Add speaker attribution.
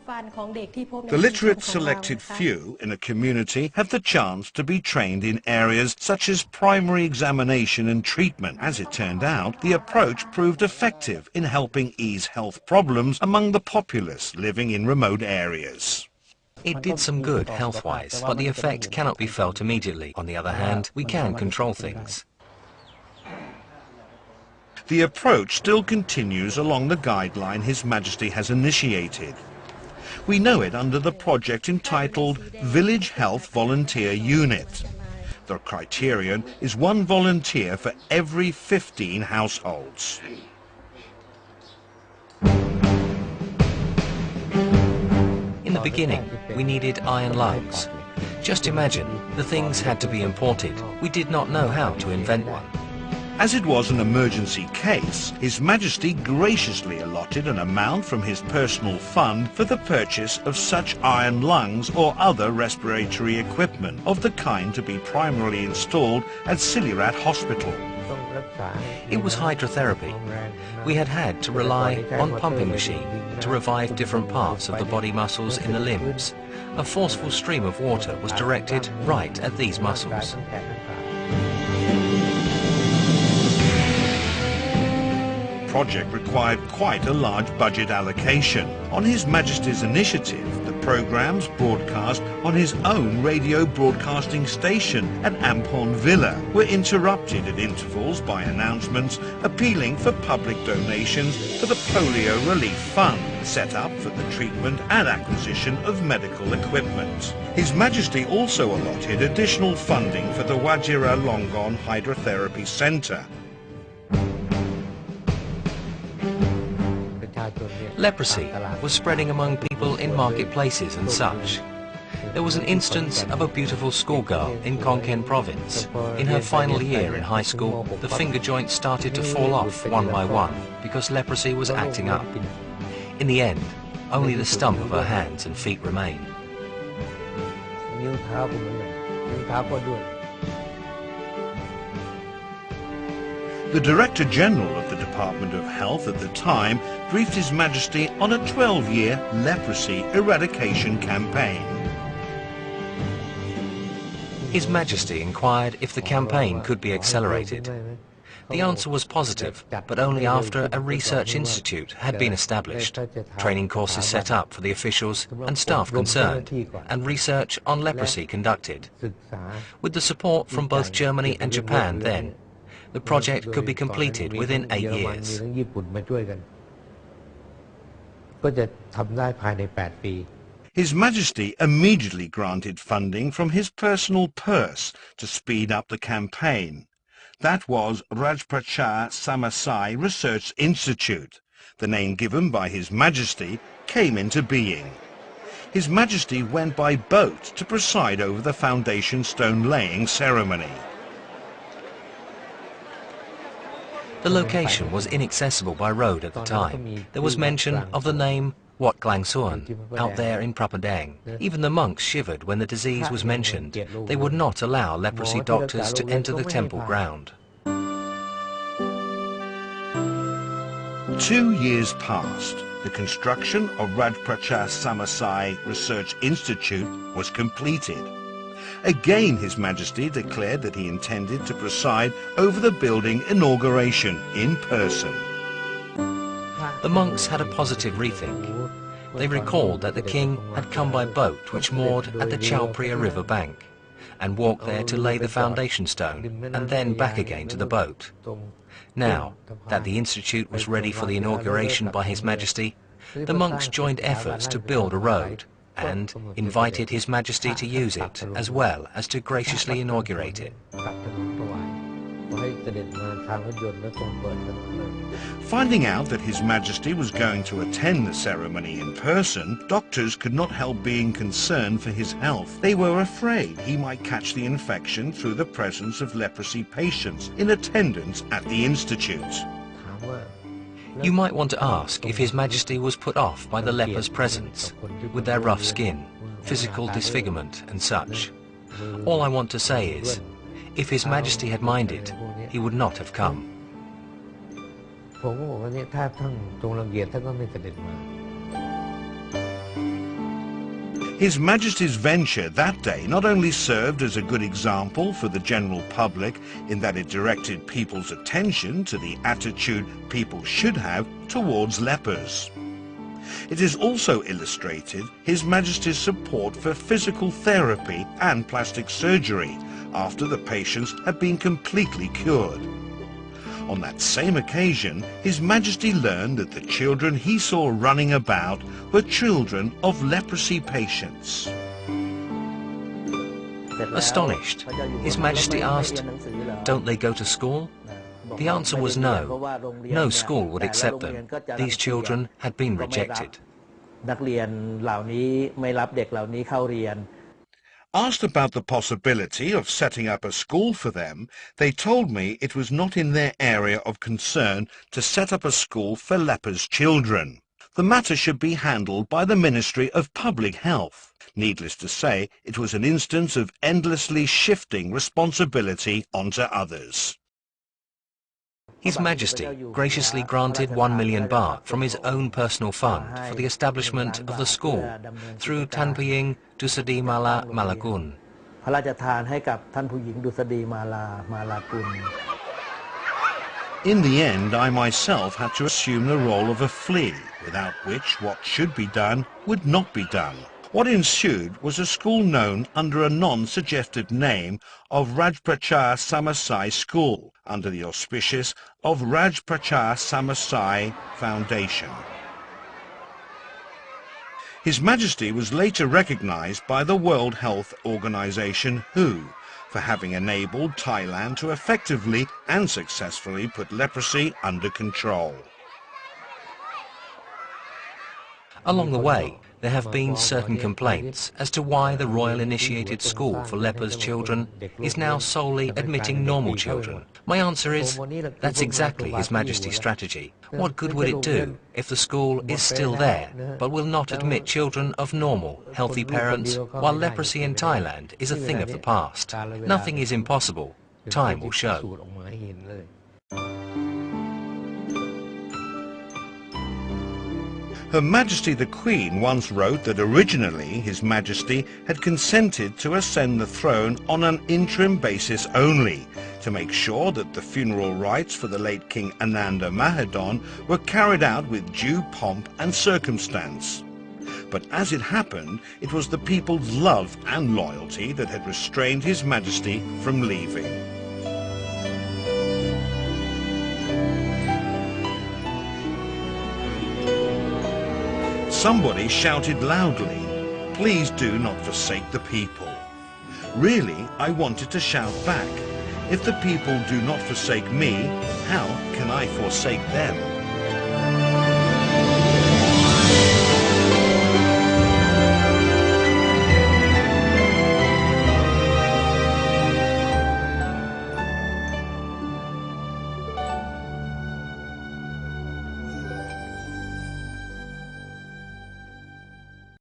Speaker 1: The literate selected few in a community have the chance to be trained in areas such as primary examination and treatment. As it turned out, the approach proved effective in helping ease health problems among the populace living in remote areas.
Speaker 2: It did some good health-wise, but the effect cannot be felt immediately. On the other hand, we can control things.
Speaker 1: The approach still continues along the guideline His Majesty has initiated. We know it under the project entitled Village Health Volunteer Unit. The criterion is 1 volunteer for every 15 households.
Speaker 2: In the beginning, we needed iron lungs. Just imagine, the things had to be imported. We did not know how to invent one.
Speaker 1: As it was an emergency case, His Majesty graciously allotted an amount from his personal fund for the purchase of such iron lungs or other respiratory equipment of the kind to be primarily installed at Silirat Hospital.
Speaker 2: It was hydrotherapy. We had to rely on pumping machine to revive different parts of the body muscles in the limbs. A forceful stream of water was directed right at these muscles.
Speaker 1: The project required quite a large budget allocation. On His Majesty's initiative, the programmes broadcast on his own radio broadcasting station at Ampon Villa were interrupted at intervals by announcements appealing for public donations for the Polio Relief Fund, set up for the treatment and acquisition of medical equipment. His Majesty also allotted additional funding for the Wajira Longon Hydrotherapy Centre.
Speaker 2: Leprosy was spreading among people in marketplaces and such. There was an instance of a beautiful schoolgirl in Konkan province. In her final year in high school, the finger joints started to fall off one by one because leprosy was acting up. In the end, only the stump of her hands and feet remained.
Speaker 1: The Director General of the Department of Health at the time briefed His Majesty on a 12-year leprosy eradication campaign.
Speaker 2: His Majesty inquired if the campaign could be accelerated. The answer was positive, but only after a research institute had been established, training courses set up for the officials and staff concerned, and research on leprosy conducted. With the support from both Germany and Japan then, the project could be completed within 8 years.
Speaker 1: His Majesty immediately granted funding from his personal purse to speed up the campaign. That was Rajprachar Samasai Research Institute. The name given by His Majesty came into being. His Majesty went by boat to preside over the foundation stone laying ceremony.
Speaker 2: The location was inaccessible by road at the time. There was mention of the name Wat Klang Suan out there in Prapadang. Even the monks shivered when the disease was mentioned. They would not allow leprosy doctors to enter the temple ground.
Speaker 1: 2 years passed. The construction of Rajprachar Samasai Research Institute was completed. Again, His Majesty declared that he intended to preside over the building inauguration in person.
Speaker 2: The monks had a positive rethink. They recalled that the king had come by boat which moored at the Chowpria river bank and walked there to lay the foundation stone and then back again to the boat. Now that the institute was ready for the inauguration by His Majesty, the monks joined efforts to build a road and invited His Majesty to use it as well as to graciously inaugurate it.
Speaker 1: Finding out that His Majesty was going to attend the ceremony in person, doctors could not help being concerned for his health. They were afraid he might catch the infection through the presence of leprosy patients in attendance at the institute.
Speaker 2: You might want to ask if His Majesty was put off by the lepers' presence, with their rough skin, physical disfigurement and such. All I want to say is, if His Majesty had minded, he would not have come.
Speaker 1: His Majesty's venture that day not only served as a good example for the general public in that it directed people's attention to the attitude people should have towards lepers. It has also illustrated His Majesty's support for physical therapy and plastic surgery after the patients had been completely cured. On that same occasion, His Majesty learned that the children he saw running about were children of leprosy patients.
Speaker 2: Astonished, His Majesty asked, "Don't they go to school?" The answer was no. No school would accept them. These children had been rejected.
Speaker 1: Asked about the possibility of setting up a school for them, they told me it was not in their area of concern to set up a school for lepers' children. The matter should be handled by the Ministry of Public Health. Needless to say, it was an instance of endlessly shifting responsibility onto others.
Speaker 2: His Majesty graciously granted 1 million baht from his own personal fund for the establishment of the school through Tanpiying Dusadi Mala Malakun.
Speaker 1: In the end, I myself had to assume the role of a flea, without which what should be done would not be done. What ensued was a school known under a non-suggested name of Rajprachar Samasai School, under the auspices of Rajprachar Samasai Foundation. His Majesty was later recognized by the World Health Organization, WHO, for having enabled Thailand to effectively and successfully put leprosy under control.
Speaker 2: Along the way, there have been certain complaints as to why the Royal Initiated School for Lepers Children is now solely admitting normal children. My answer is, that's exactly His Majesty's strategy. What good would it do if the school is still there, but will not admit children of normal, healthy parents, while leprosy in Thailand is a thing of the past? Nothing is impossible. Time will show.
Speaker 1: Her Majesty the Queen once wrote that originally His Majesty had consented to ascend the throne on an interim basis only, to make sure that the funeral rites for the late King Ananda Mahadon were carried out with due pomp and circumstance. But as it happened, it was the people's love and loyalty that had restrained His Majesty from leaving. Somebody shouted loudly, "Please do not forsake the people." Really, I wanted to shout back, if the people do not forsake me, how can I forsake them?